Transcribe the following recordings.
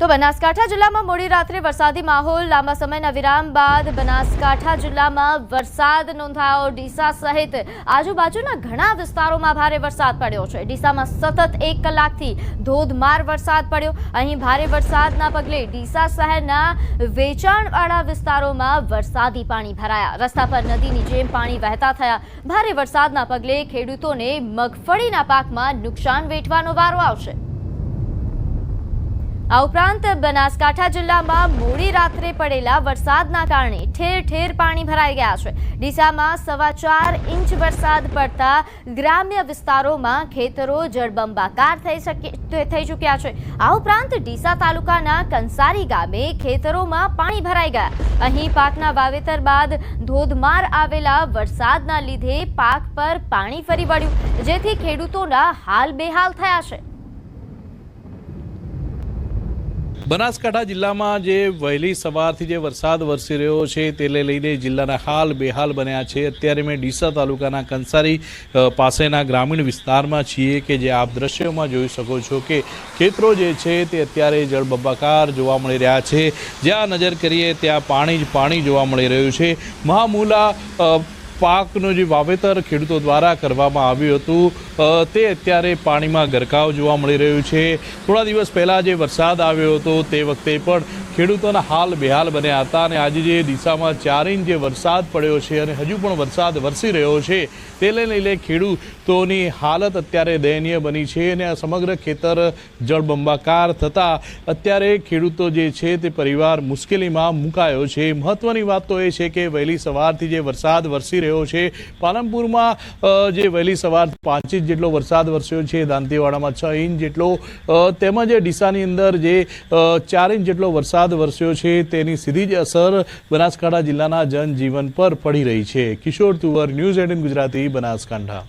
તો બનાસકાંઠા જિલ્લામાં મોડી રાત્રે વરસાદી માહોલ લાંબા સમયના વિરામ બાદ બનાસકાંઠા જિલ્લામાં વરસાદ નોંધાયો। ડીસા સહિત આજુબાજુના ઘણા વિસ્તારોમાં ભારે વરસાદ પડ્યો છે। ડીસામાં સતત 1 કલાકથી ધોધમાર વરસાદ પડ્યો। અહીં ભારે વરસાદના પગલે ડીસા શહેરના વેચાણવાળા વિસ્તારોમાં વરસાદી પાણી ભરાયા। રસ્તા પર નદીની જેમ પાણી વહેતા થયા। ભારે વરસાદના પગલે ખેડૂતોને મગફળીના પાકમાં નુકસાન વેઠવાનો વારો આવશે। આ ઉપરાંત બનાસકાંઠા જિલ્લામાં મોડી રાત્રે પડેલા વરસાદના કારણે ઠેર ઠેર પાણી ભરાઈ ગયા છે। ડીસામાં 4.25 ઇંચ વરસાદ પડતા ગ્રામ્ય વિસ્તારોમાં ખેતરો જળબંબાકાર થઈ ચૂક્યા છે। આ ઉપરાંત ડીસા તાલુકાના કંસારી ગામે ખેતરોમાં પાણી ભરાઈ ગયા। અહીં પાકના વાવેતર બાદ ધોધમાર આવેલા વરસાદના લીધે પાક પર પાણી ફરી વળ્યું, જેથી ખેડૂતોના હાલ બેહાલ થયા છે। બનાસકાંઠા જિલ્લામાં જે વહેલી સવારથી જે વરસાદ વરસી રહ્યો છે તેને લઈને જિલ્લાના હાલ બેહાલ બન્યા છે। અત્યારે મેં ડીસા તાલુકાના કંસારી પાસેના ગ્રામીણ વિસ્તારમાં છીએ કે જે આપ દ્રશ્યોમાં જોઈ શકો છો કે ખેતરો જે છે તે અત્યારે જળબંબાકાર જોવા મળી રહ્યા છે। જ્યાં નજર કરીએ ત્યાં પાણી જ પાણી જોવા મળી રહ્યું છે। મહામૂલા પાકનું જે વાવેતર ખેડૂતો દ્વારા કરવામાં આવ્યું હતું તે અત્યારે પાણીમાં ગરકાવ જોવા મળી રહ્યું છે। થોડા દિવસ પહેલાં જે વરસાદ આવ્યો હતો તે વખતે પણ ખેડૂતોના હાલ બેહાલ બન્યા હતા અને આજે જે ડીસામાં 4 ઇંચ જે વરસાદ પડ્યો છે અને હજુ પણ વરસાદ વરસી રહ્યો છે તેને લઈને ખેડૂતોની હાલત અત્યારે દયનીય બની છે અને આ સમગ્ર ખેતર જળબંબાકાર થતાં અત્યારે ખેડૂતો જે છે તે પરિવાર મુશ્કેલીમાં મુકાયો છે। મહત્વની વાત તો એ છે કે વહેલી સવારથી જે વરસાદ વરસી રહ્યો છે, પાલનપુરમાં જે વહેલી સવાર 5 ઇંચ જેટલો વરસાદ વરસ્યો છે, દાંતીવાડામાં 6 ઇંચ જેટલો, તેમજ ડીસાની અંદર જે 4 ઇંચ જેટલો વરસાદ વરસ્યો છે તેની સીધી જ અસર બનાસકાંઠા જિલ્લાના જનજીવન પર પડી રહી છે। કિશોર તુવર, ન્યૂઝ 18 ગુજરાતી, બનાસકાંઠા।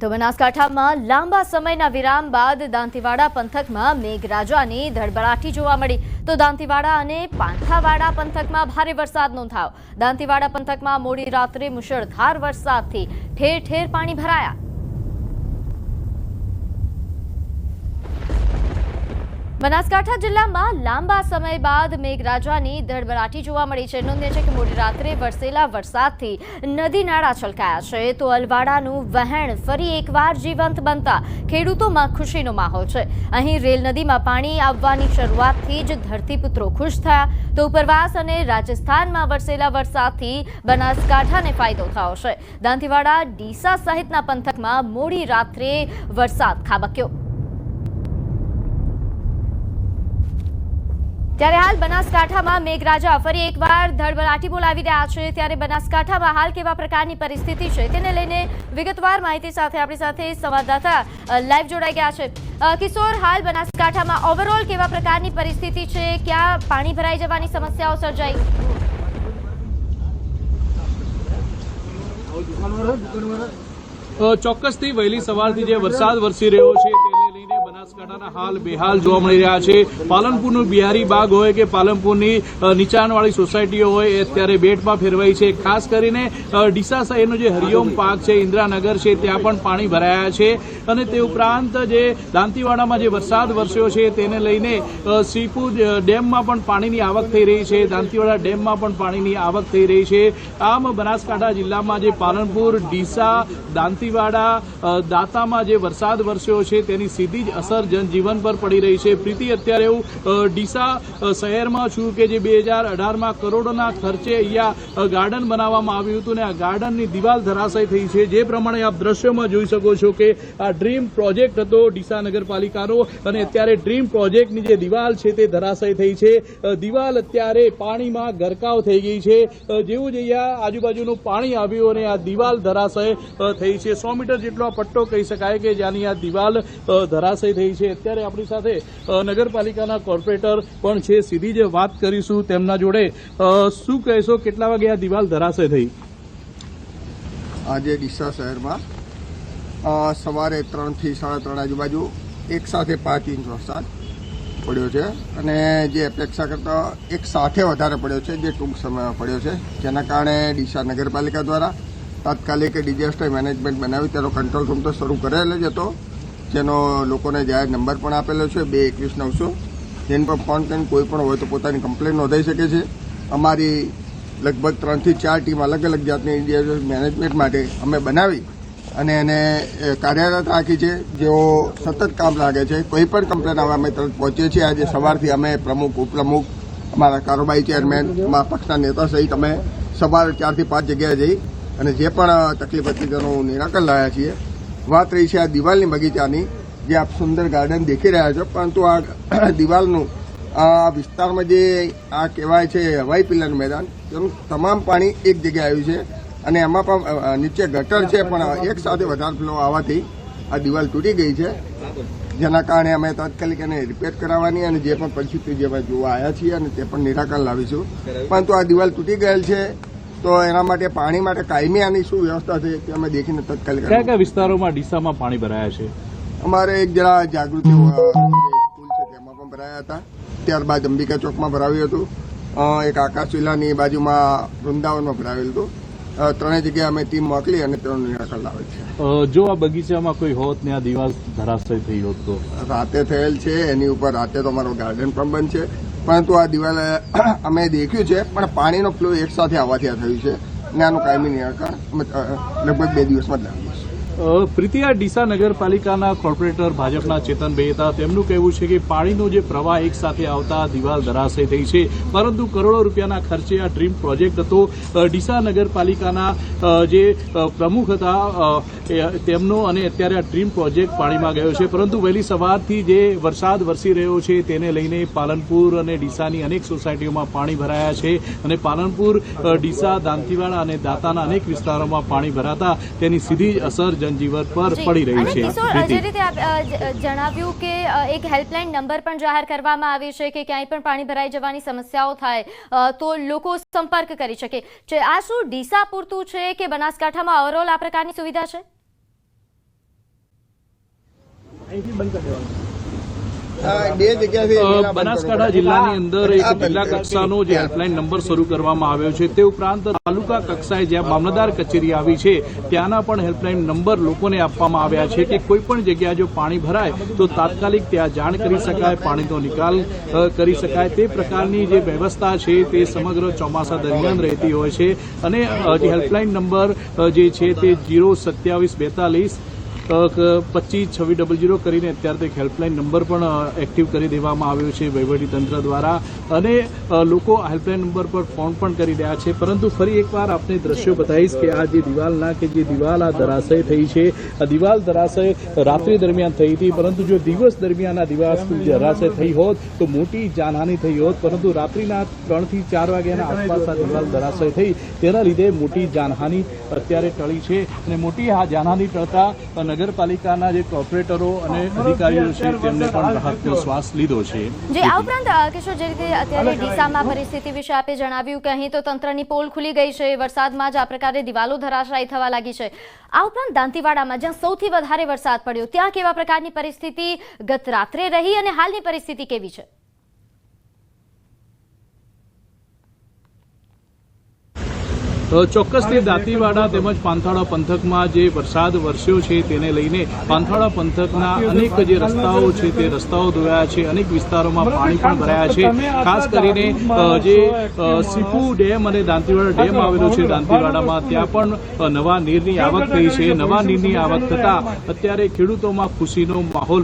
તો બનાસકાંઠામાં લાંબા સમયના વિરામ બાદ દાંતીવાડા પંથકમાં મેઘરાજાની ધડબડાટી જોવા મળી। તો દાંતીવાડા અને પાંથાવાડા પંથકમાં ભારે વરસાદ નોંધાયો। દાંતીવાડા પંથકમાં મોડી રાત્રે મુશળધાર વરસાદથી ઠેર ઠેર પાણી ભરાયા। બનાસકાંઠા જિલ્લામાં લાંબા સમય બાદ મેઘરાજાની ધડબડાટી જોવા મળી છે। નોંધનીય છે કે મોડી રાત્રે વરસેલા વરસાદથી નદી નાળા છલકાયા છે। તો અલવાડાનું વહેણ ફરી એકવાર જીવંત બનતા ખેડૂતોમાં ખુશીનો માહોલ છે। અહીં રેલ નદીમાં પાણી આવવાની શરૂઆતથી જ ધરતીપુત્રો ખુશ થયા। તો ઉપરવાસ અને રાજસ્થાનમાં વરસેલા વરસાદથી બનાસકાંઠાને ફાયદો થયો છે। દાંતીવાડા, ડીસા સહિતના પંથકમાં મોડી રાત્રે વરસાદ ખાબક્યો। ત્યારે હાલ બનાસકાંઠામાં મેઘરાજા ફરી એકવાર ધડબડાટી બોલાવી રહ્યા છે। ત્યારે બનાસકાંઠામાં હાલ કેવા પ્રકારની પરિસ્થિતિ છે તેને લઈને વિગતવાર માહિતી સાથે આપણી સાથે સંવાદદાતા લાઈવ જોડાઈ ગયા છે। કિશોર, હાલ બનાસકાંઠામાં ઓવરઓલ કેવા પ્રકારની પરિસ્થિતિ છે? ક્યાં પાણી ભરાઈ જવાની સમસ્યાઓ સર્જાઈ? ચોક્કસથી વહેલી સવારથી જે વરસાદ વરસી રહ્યો છે તેને લઈને બનાસકાંઠાના હાલ બેહાલ જોવા મળી રહ્યા છે। પાલનપુરનું બિહારી બાગ હોય કે પાલનપુરની નીચાણવાળી સોસાયટીઓ હોય એ અત્યારે બેટમાં ફેરવાઈ છે। ખાસ કરીને ડીસા શહેરનો જે હરિઓમ પાર્ક છે, ઇન્દ્રાનગર છે, ત્યાં પણ પાણી ભરાયા છે। અને તે ઉપરાંત જે દાંતીવાડામાં જે વરસાદ વરસ્યો છે તેને લઈને શ્રીપુર ડેમમાં પણ પાણીની આવક થઈ રહી છે, દાંતીવાડા ડેમમાં પણ પાણીની આવક થઈ રહી છે। આમ બનાસકાંઠા જિલ્લામાં જે પાલનપુર, ડીસા, દાંતીવાડા, દાંતામાં જે વરસાદ વરસ્યો છે તેની સીધી જ અસર જનજીવન પર પડી રહી છે। પ્રીતિ, અત્યારે હું ડીસા શહેરમાં છું કે જે 2018માં કરોડોના ખર્ચે અહીંયા ગાર્ડન બનાવવામાં આવ્યું હતું ને આ ગાર્ડનની દિવાલ ધરાશય થઈ છે। જે પ્રમાણે આપ દ્રશ્યોમાં જોઈ શકો છો કે આ ડ્રીમ પ્રોજેક્ટ હતો ડીસા નગરપાલિકાનો અને અત્યારે ડ્રીમ પ્રોજેક્ટની જે દિવાલ છે તે ધરાશય થઈ છે। દિવાલ અત્યારે પાણીમાં ગરકાવ થઈ ગઈ છે। જેવું જ અહીંયા આજુબાજુનું પાણી આવ્યું અને આ દિવાલ ધરાશય થઈ છે। 100 મીટર જેટલો આ પટ્ટો કહી શકાય કે જ્યાંની આ દિવાલ ધરાશય થઈ છે। અત્યારે આપણી સાથે નગરપાલિકાના કોર્પોરેટર પણ છે, સીધી જ વાત કરીશું તેમના જોડે। શું કહેશો, કેટલા વાગે આ દિવાલ ધરાશય થઈ? આજે ડીસા શહેરમાં સવારે 3 થી 3:30 આજુબાજુ એક સાથે 5 ઇંચ વરસાદ પડ્યો છે અને જે અપેક્ષા કરતાં એક સાથે વધારે પડ્યો છે, જે ટૂંક સમયમાં પડ્યો છે, જેના કારણે ડીસા નગરપાલિકા દ્વારા તાત્કાલિક ડિઝાસ્ટર મેનેજમેન્ટ બનાવી તેનો કંટ્રોલ રૂમ તો શરૂ કરેલો જ હતો, જેનો લોકોને જાહેર નંબર પણ આપેલો છે 221 900 જેન પર ફોન કરીને કોઈ પણ હોય તો પોતાની કમ્પ્લેન નોંધાઈ શકે છે. અમારી લગભગ 3 થી 4 ટીમ અલગ અલગ જાતની ડિઝાસ્ટર મેનેજમેન્ટ માટે અમે બનાવી અને એને કાર્યરત રાખી છે, જેઓ સતત કામ લાગે છે. કોઈ પણ કમ્પ્લેન આવે અમે તરત પહોંચીએ છીએ. આજે સવારથી અમે પ્રમુખ, ઉપપ્રમુખ, અમારા કારોબારી ચેરમેન, અમારા પક્ષના નેતા સહિત અમે સવારે 4 થી 5 જગ્યાએ જઈ અને જે પણ તકલીફ હતી તેનું નિરાકરણ લાવ્યા છીએ. વાત રહી છે આ દિવાલની બગીચાની, જે આપ સુંદર ગાર્ડન દેખી રહ્યા છો, પરંતુ આ દિવાલનું આ વિસ્તારમાં જે આ કહેવાય છે હવાઈ પિલ્લાનું મેદાન, તેનું તમામ પાણી એક જગ્યાએ આવ્યું છે અને એમાં પણ નીચે ગટર છે, પણ એક સાથે વધારે ફ્લો આવવાથી આ દિવાલ તૂટી ગઈ છે. જેના કારણે અમે તાત્કાલિક એને રિપેર કરાવવાની અને જે પણ પરિસ્થિતિ જે અમે જોવા આવ્યા છીએ અને તે પણ નિરાકરણ લાવીશું. પરંતુ આ દિવાલ તૂટી ગયેલ છે, તો એના માટે પાણી માટે કાયમી આની શું વ્યવસ્થા છે તે અમે દેખીને તાત્કાલિક. કયા કયા વિસ્તારોમાં ડીસામાં પાણી ભરાયા છે? અમારે એક જરા જાગૃતિ સ્કૂલ છે તેમાં પણ ભરાયા હતા. ત્યારબાદ અંબિકા ચોકમાં ભરાવ્યું હતું. એક આકાશ વિલાની બાજુમાં વૃંદાવનમાં ભરાવેલું હતું. 3 જગ્યાએ અમે ટીમ મોકલી અને તેનું નિરાકરણ લાવે છે. જો આ બગીચામાં કોઈ હોત ને આ દિવાલ ધરાશય થઈ હોત તો? રાતે થયેલ છે, એની ઉપર રાતે તો અમારો ગાર્ડન પણ બંધ છે, પરંતુ આ દિવાલ અમે દેખ્યું છે, પણ પાણીનો ફ્લો એક સાથે આવવાથી આ થયું છે અને આનું કાયમી નિરાકરણ અમે લગભગ 2 દિવસમાં જ લાવીશું. પ્રીતિ, આ ડીસા નગરપાલિકાના કોર્પોરેટર ભાજપના ચેતનભાઈ હતા. તેમનું કહેવું છે કે પાણીનો જે પ્રવાહ એક સાથે આવતા દિવાલ ધરાશય થઈ છે, પરંતુ કરોડો રૂપિયાના ખર્ચે આ ડ્રીમ પ્રોજેક્ટ હતો. ડીસા નગરપાલિકાના જે પ્રમુખ હતા તેમનો અને અત્યારે આ ડ્રીમ પ્રોજેક્ટ પાણીમાં ગયો છે. પરંતુ વહેલી સવારથી જે વરસાદ વરસી રહ્યો છે તેને લઈને પાલનપુર અને ડીસાની અનેક સોસાયટીઓમાં પાણી ભરાયા છે અને પાલનપુર, ડીસા, દાંતીવાડા અને દાંતાના અનેક વિસ્તારોમાં પાણી ભરાતા તેની સીધી જ અસર જનજીવન પર પડી રહી છે. જે રીતે આપ જણાવ્યું કે એક હેલ્પલાઇન નંબર પણ જાહેર કરવામાં આવી છે કે ક્યાંય પણ પાણી ભરાઈ જવાની સમસ્યાઓ થાય તો લોકો સંપર્ક કરી શકે છે. આ શું ડીસા પૂરતું છે કે બનાસકાંઠામાં ઓવરઓલ આ પ્રકારની સુવિધા છે? બનાસકાંઠા જિલ્લાની અંદર એક જિલ્લા કક્ષાનો જે હેલ્પલાઇન નંબર શરૂ કરવામાં આવ્યો છે, તે ઉપરાંત તાલુકા કક્ષાએ જ્યાં મામલતદાર કચેરી આવી છે ત્યાંના પણ હેલ્પલાઇન નંબર લોકોને આપવામાં આવ્યા છે કે કોઈ પણ જગ્યાએ જો પાણી ભરાય તો તાત્કાલિક ત્યાં જાણ કરી શકાય, પાણીનો નિકાલ કરી શકાય. તે પ્રકારની જે વ્યવસ્થા છે તે સમગ્ર ચોમાસા દરમિયાન રહેતી હોય છે અને હેલ્પલાઇન નંબર જે છે તે 02742 25 કરીને અત્યારે એક હેલ્પલાઇન નંબર પણ એક્ટિવ કરી દેવામાં આવ્યો છે વહીવટીતંત્ર દ્વારા અને લોકો હેલ્પલાઇન નંબર પર ફોન પણ કરી રહ્યા છે. પરંતુ ફરી એકવાર આપને દ્રશ્યો બતાવીશ કે આ જે દિવાલના કે જે દિવાલ આ ધરાશય થઈ છે, આ દિવાલ ધરાશય રાત્રિ દરમિયાન થઈ હતી, પરંતુ જો દિવસ દરમિયાન આ દિવાલ ધરાશય થઈ હોત તો મોટી જાનહાનિ થઈ હોત. પરંતુ રાત્રિના 3 થી 4 વાગ્યાના આસપાસ આ દિવાલ ધરાશય થઈ, તેના લીધે મોટી જાનહાનિ અત્યારે ટળી છે અને મોટી આ જાનહાનિ ટળતા નગરપાલિકાના જે કોર્પોરેટરો અને અધિકારીઓ છે તેમને પણ રાહતનો શ્વાસ લીધો છે. આ ઉપરાંત કિશોર, જે રીતે અત્યારે ડીસામાં પરિસ્થિતિ વિશે આપે જણાવ્યું કે અહીં તો તંત્રની પોલ ખુલી ગઈ છે, વરસાદમાં જ આ પ્રકારે દિવાલો ધરાશાયી થવા લાગી છે. આ ઉપરાંત દાંતીવાડામાં જ્યાં સૌથી વધારે વરસાદ પડ્યો ત્યાં કેવા પ્રકારની પરિસ્થિતિ ગત રાત્રે રહી અને હાલની પરિસ્થિતિ કેવી છે? ચોક્કસથી દાંતીવાડા તેમજ પાંથાળા પંથકમાં જે વરસાદ વરસ્યો છે તેને લઈને પાંથાળા પંથકના અનેક જે રસ્તાઓ છે તે રસ્તાઓ ધોયા છે, અનેક વિસ્તારોમાં પાણી પણ ભરાયા છે. ખાસ કરીને જે સીપુ ડેમ અને દાંતીવાડા ડેમ આવેલો છે દાંતીવાડામાં, ત્યાં પણ નવા નીરની આવક થઈ છે. નવા નીરની આવક થતાં અત્યારે ખેડૂતોમાં ખુશીનો માહોલ